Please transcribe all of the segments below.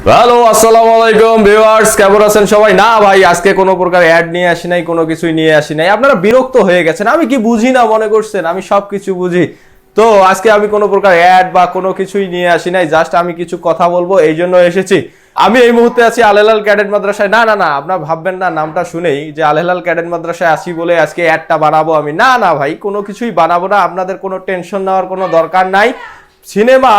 Hello, আসসালামু আলাইকুম viewers, কেমন আছেন সবাই? না ভাই, আজকে কোনো প্রকার অ্যাড নিয়ে আসি নাই, কোনো কিছুই নিয়ে আসি নাই। আপনারা বিরক্ত হয়ে গেছেন, আমি কি বুঝি না মনে করছেন? আমি সব কিছু বুঝি। তো আজকে আমি কোনো প্রকার অ্যাড বা কোনো কিছুই নিয়ে আসি নাই, জাস্ট আমি কিছু কথা বলবো এই জন্য এসেছি। আমি এই মুহূর্তে আছি আল হেলাল ক্যাডেট মাদ্রাসায়। না না না, আপনারা ভাববেন না নামটা শুনেই যে আল হেলাল ক্যাডেট মাদ্রাসায় আসি বলে আজকে অ্যাডটা বানাবো আমি। না না ভাই, কোনো কিছুই বানাবো না। আপনাদের কোনো টেনশন নেওয়ার কোনো দরকার নাই। সিনেমা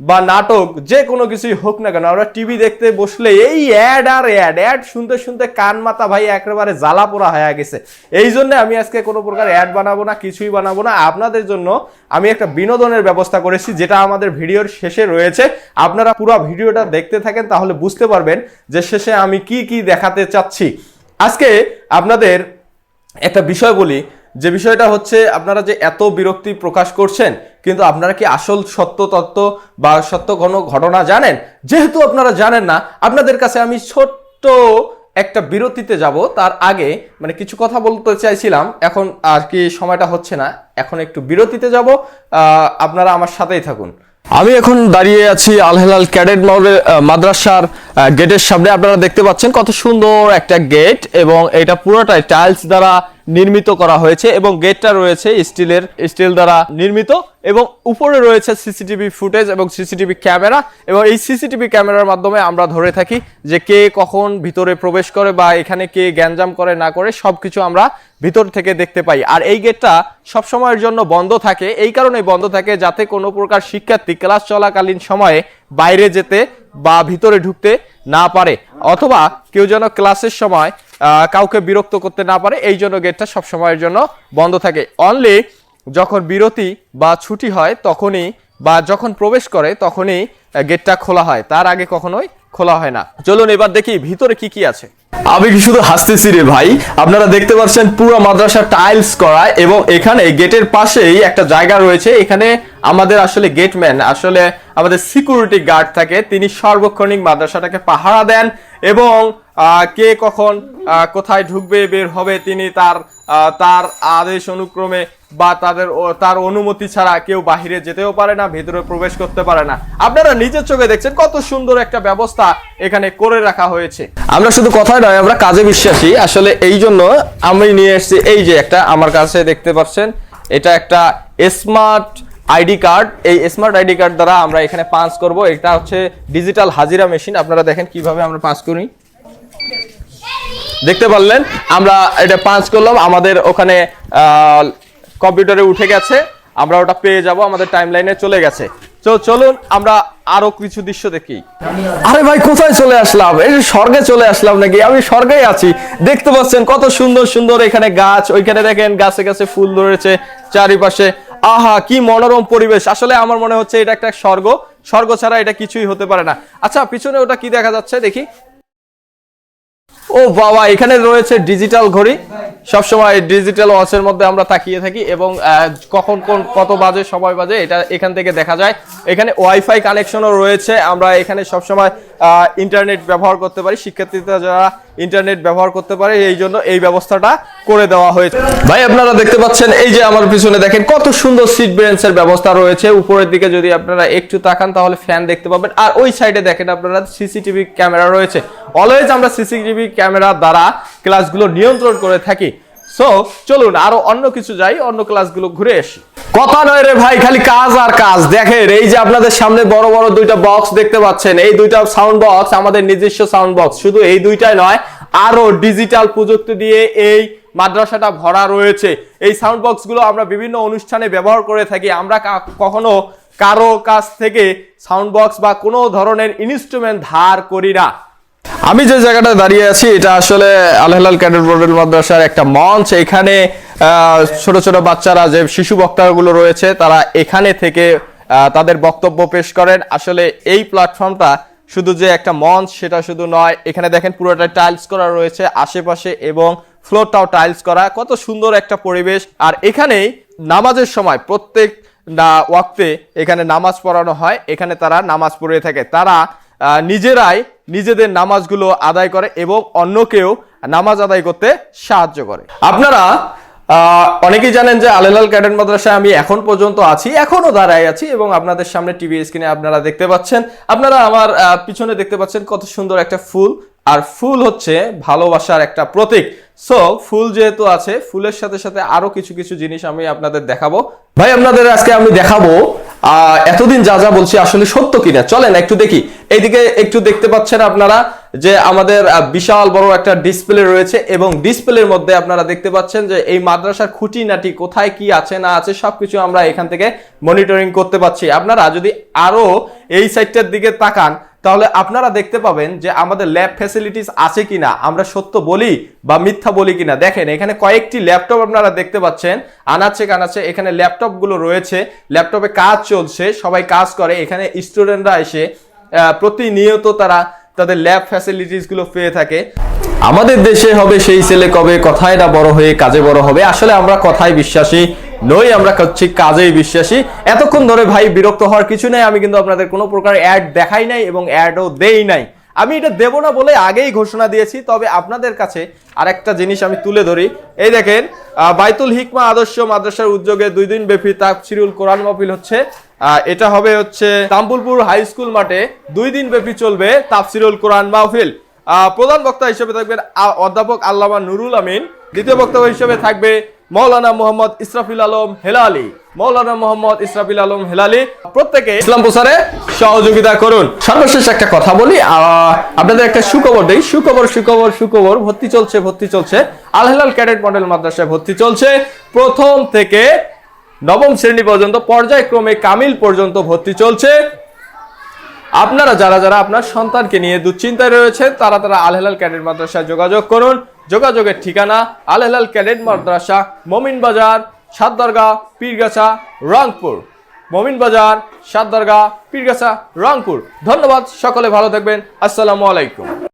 বা নাটক যে কোনো কিছুই হোক না কেন, আমরা টিভি দেখতে বসলে এই অ্যাড আর অ্যাড অ্যাড শুনতে শুনতে কান মাথা ভাই একেবারে জ্বালা পোড়া হয়ে গেছে। এই জন্য আমি আজকে কোনো প্রকার অ্যাড বানাবো না, কিছুই বানাবো না। আপনাদের জন্য আমি একটা বিনোদনের ব্যবস্থা করেছি, যেটা আমাদের ভিডিওর শেষে রয়েছে। আপনারা পুরো ভিডিওটা দেখতে থাকেন, তাহলে বুঝতে পারবেন যে শেষে আমি কি কি দেখাতে চাচ্ছি। আজকে আপনাদের একটা বিষয় বলি, যে বিষয়টা হচ্ছে আপনারা যে এত বিরক্তি প্রকাশ করছেন, কিন্তু আপনারা কি আসল সত্য তত্ত্ব বা সত্য কোনো ঘটনা জানেন? যেহেতু আপনারা জানেন না, আপনাদের কাছে আমি ছোট্ট একটা বিরতিতে যাব। তার আগে মানে কিছু কথা বলতে চাইছিলাম, এখন আর কি সময়টা হচ্ছে না, এখন একটু বিরতিতে যাব। আপনারা আমার সাথেই থাকুন। আমি এখন দাঁড়িয়ে আছি আল হেলাল ক্যাডেট মাদ্রাসার গেটের সামনে। আপনারা দেখতে পাচ্ছেন কত সুন্দর একটা গেট, এবং এটা পুরোটাই টাইলস দ্বারা নির্মিত করা হয়েছে, এবং গেটটা রয়েছে স্টিল দ্বারা নির্মিত, এবং উপরে রয়েছে সিসিটিভি ফুটেজ এবং সিসিটিভি ক্যামেরা। এবং এই সিসিটিভি ক্যামেরার মাধ্যমে আমরা ধরে থাকি যে কে কখন ভিতরে প্রবেশ করে বা এখানে কে গ্যাঞ্জাম করে না করে সবকিছু আমরা ভিতর থেকে দেখতে পাই। আর এই গেটটা সবসময়ের জন্য বন্ধ থাকে। এই কারণে বন্ধ থাকে যাতে কোনো প্রকার শিক্ষার্থী ক্লাস চলাকালীন সময়ে বাইরে যেতে বা ভিতরে ঢুকতে না পারে, অথবা কেউ যেন ক্লাসের সময় কাউকে বিরক্ত করতে না পারে। এই জন্য গেটটা সবসময়ের জন্য বন্ধ থাকে। অনলি যখন বিরতি বা ছুটি হয় তখনই, বা যখন প্রবেশ করে তখনই গেটটা খোলা হয়, তার আগে কখনোই খোলা হয় না। চলুন এবার দেখি ভিতরে কি কি আছে। আমি কি শুধু হাসতেছি রে ভাই? আপনারা দেখতে পাচ্ছেন পুরো মাদ্রাসা টাইলস করা, এবং এখানে গেটের পাশেই একটা জায়গা রয়েছে। এখানে আমাদের আসলে গেটম্যান, আসলে আমাদের সিকিউরিটি গার্ড থাকে, তিনি সার্বক্ষণিক মাদ্রাসাটাকে পাহারা দেন, এবং কে কখন কোথায় ঢুকবে বের হবে তিনি তার আদেশ অনুক্রমে বা তার অনুমতি ছাড়া কেউ বাহিরে যেতেও পারে না, ভেতরে প্রবেশ করতে পারে না। আপনারা নিজের চোখে দেখছেন কত সুন্দর একটা ব্যবস্থা এখানে করে রাখা হয়েছে। আমরা শুধু কথাই নয়, আমরা কাজে বিশ্বাসী। আসলে এই জন্য আমি নিয়ে এসেছি এই যে একটা, আমার কাছে দেখতে পাচ্ছেন, এটা একটা স্মার্ট আইডি কার্ড। এই স্মার্ট আইডি কার্ড দ্বারা আমরা এখানে পাঞ্চ করব। এটা হচ্ছে ডিজিটাল হাজিরা মেশিন। আপনারা দেখেন কিভাবে আমরা পাঞ্চ করি, দেখতে পারলেন। আমরা এটা পাঞ্চ করলাম, আমাদের ওখানে কম্পিউটারে উঠে গেছে, আমরা ওটা পেয়ে যাব, আমাদের টাইমলাইনে চলে গেছে। তো চলুন আমরা আরো কিছু দৃশ্য দেখি। আরে ভাই, কোথায় চলে আসলাম? এই স্বর্গে চলে আসলাম নাকি? আমি স্বর্গেই আছি। দেখতে পাচ্ছেন কত সুন্দর সুন্দর এখানে গাছ, ওইখানে দেখেন গাছে গাছে ফুল ধরেছে চারিপাশে। আহা, কি মনোরম পরিবেশ! আসলে আমার মনে হচ্ছে এটা একটা স্বর্গ। স্বর্গ ছাড়া এটা কিছুই হতে পারে না। আচ্ছা, পিছনে ওটা কি দেখা যাচ্ছে দেখি। ও বাবা, এখানে রয়েছে ডিজিটাল ঘড়ি। সবসময় ডিজিটাল ওয়াচের মধ্যে আমরা তাকিয়ে থাকি, এবং কখন কত বাজে সময় বাজে এটা এখান থেকে দেখা যায়। এখানে ওয়াইফাই কানেকশনও রয়েছে, আমরা এখানে সবসময় ইন্টারনেট ব্যবহার করতে পারি। শিক্ষার্থীরা যারা ইন্টারনেট ব্যবহার করতে পারে, এই জন্য এই ব্যবস্থাটা করে দেওয়া হয়েছে। ভাই, আপনারা দেখতে পাচ্ছেন এই যে আমার পিছনে দেখেন কত সুন্দর সিট বেঞ্চের ব্যবস্থা রয়েছে। উপরের দিকে যদি আপনারা একটু তাকান তাহলে ফ্যান দেখতে পাবেন। আর ওই সাইডে দেখেন আপনারা সিসিটিভি ক্যামেরা রয়েছে। অলওয়েজ আমরা সিসিটিভি ক্যামেরা দ্বারা ক্লাসগুলো নিয়ন্ত্রণ করে থাকি। সো চলুন আরো অন্য কিছু যাই, অন্য ক্লাসগুলো ঘুরে আসি। কথা নয় রে ভাই, খালি কাজ আর কাজ। দেখেন এই যে আপনাদের সামনে বড় বড় দুইটা বক্স দেখতে পাচ্ছেন, এই দুইটা সাউন্ড বক্স আমাদের নিজস্ব সাউন্ড বক্স। শুধু এই দুইটাই নয়, আরো ডিজিটাল প্রযুক্তি দিয়ে এই মাদ্রাসাটা ভরা রয়েছে। এই সাউন্ড বক্সগুলো আমরা বিভিন্ন অনুষ্ঠানে ব্যবহার করে থাকি। আমরা কখনো কারো কাছ থেকে সাউন্ড বক্স বা কোনো ধরনের ইনস্ট্রুমেন্ট ধার করি না। আমি যে জায়গাটা দাঁড়িয়ে আছি এটা আসলে আল হেলাল ক্যাডেট মডেল মাদ্রাসার একটা মঞ্চ। এখানে ছোট ছোট বাচ্চারা, যে শিশু বক্তাগুলো রয়েছে, তারা এখানে থেকে তাদের বক্তব্য পেশ করেন। আসলে এই প্ল্যাটফর্মটা শুধু যে একটা মঞ্চ সেটা শুধু নয়, এখানে দেখেন পুরোটা টাইলস করা রয়েছে আশেপাশে, এবং ফ্লোরটাও টাইলস করা। কত সুন্দর একটা পরিবেশ। আর এখানেই নামাজের সময় প্রত্যেক ওয়াক্তে এখানে নামাজ পড়ানো হয়। এখানে তারা নামাজ পড়ে থাকে। তারা নিজেরাই নিজেদের নামাজগুলো আদায় করে এবং অন্যকেও নামাজ আদায় করতে সাহায্য করে। আপনারা অনেকেই জানেন যে আল হেলাল ক্যাডেট মাদ্রাসায় আমি এখন পর্যন্ত আছি, এখনো দাঁড়ায় আছি এবং আপনাদের সামনে টিভি স্ক্রিনে আপনারা দেখতে পাচ্ছেন, আপনারা আমার পিছনে দেখতে পাচ্ছেন কত সুন্দর একটা ফুল। আর ফুল হচ্ছে ভালোবাসার একটা প্রতীক। সো ফুল যেহেতু আছে, ফুলের সাথে সাথে আরো কিছু কিছু জিনিস আমি আপনাদের দেখাবো। ভাই আপনাদের আজকে আমি দেখাবো এতদিন যা যা বলছি আসলে সত্য কিনা। চলেন একটু দেখি। এইদিকে একটু দেখতে পাচ্ছেন আপনারা যে আমাদের বিশাল বড় একটা ডিসপ্লে রয়েছে এবং ডিসপ্লের মধ্যে আপনারা দেখতে পাচ্ছেন যে এই মাদ্রাসার খুঁটিনাটি কোথায় কি আছে না আছে সবকিছু আমরা এখান থেকে মনিটরিং করতে পাচ্ছি। আপনারা যদি আরো এই সাইটটার দিকে তাকান তাহলে আপনারা দেখতে পাবেন যে আমাদের ল্যাব ফ্যাসিলিটিস আছে কিনা, আমরা সত্য বলি বা মিথ্যা বলি কিনা। দেখেন এখানে কয়েকটি ল্যাপটপ আপনারা দেখতে পাচ্ছেন, আনাচে কানাচে এখানে ল্যাপটপ গুলো রয়েছে, ল্যাপটপে কাজ চলছে, সবাই কাজ করে। এখানে স্টুডেন্টরা এসে প্রতিনিয়ত তারা তাদের ল্যাব ফ্যাসিলিটিস গুলো পেয়ে থাকে। আমাদের দেশে হবে সেই ছেলে কবে, কথায় না বড় হয়ে কাজে বড় হবে। আসলে আমরা কথায় বিশ্বাসী নই, আমরা হচ্ছে কাজেই বিশ্বাসী। এতক্ষণ ধরে ভাই বিরক্ত হওয়ার কিছু নেই, আমি কিন্তু আপনাদের কোনো প্রকার অ্যাড দেখাই নাই এবং অ্যাডও দেই নাই। আমি এটা দেব না বলে আগেই ঘোষণা দিয়েছি। তবে আপনাদের কাছে আরেকটা জিনিস আমি তুলে ধরি। এই দেখেন বাইতুল হিকমা আদর্শ মাদ্রাসার উদ্যোগে 2 দিন ব্যাপী তাফসিরুল কোরআন মাহফিল হচ্ছে। এটা হবে হচ্ছে তাম্বুলপুর হাই স্কুল মাঠে 2 দিন ব্যাপী চলবে তাফসিরুল কোরআন মাহফিল। প্রধান বক্তা হিসেবে থাকবেন অধ্যাপক আল্লামা নুরুল আমিন। দ্বিতীয় বক্তা হিসেবে থাকবে মৌলানা মোহাম্মদ ইসরাফিল আলম হেলালি। মৌলানা মোহাম্মদ ইসরাফিল আলম হেলালি প্রত্যেকে ইসলাম প্রচারে সহযোগিতা করুন। সর্বশেষ একটা কথা বলি, আপনাদের একটা সুখবর দেই। সুখবর ভর্তি চলছে আল হেলাল ক্যাডেট মডেল মাদ্রাসায় ভর্তি চলছে। প্রথম থেকে নবম শ্রেণী পর্যন্ত পর্যায়ক্রমে কামিল পর্যন্ত ভর্তি চলছে। আপনারা যারা যারা আপনার সন্তানকে নিয়ে দুশ্চিন্তায় রয়েছে তারা আল হেলাল ক্যাডেট মাদ্রাসায় যোগাযোগ করুন। যোগাযোগের ঠিকানা আল হেলাল ক্যাডেট মাদ্রাসা, মমিন বাজার, সাতদরগা, পীরগাছা, রংপুর। মমিন বাজার, সাতদরগা, পীরগাছা, রংপুর। ধন্যবাদ, সকলে ভালো থাকবেন। আসসালামু আলাইকুম।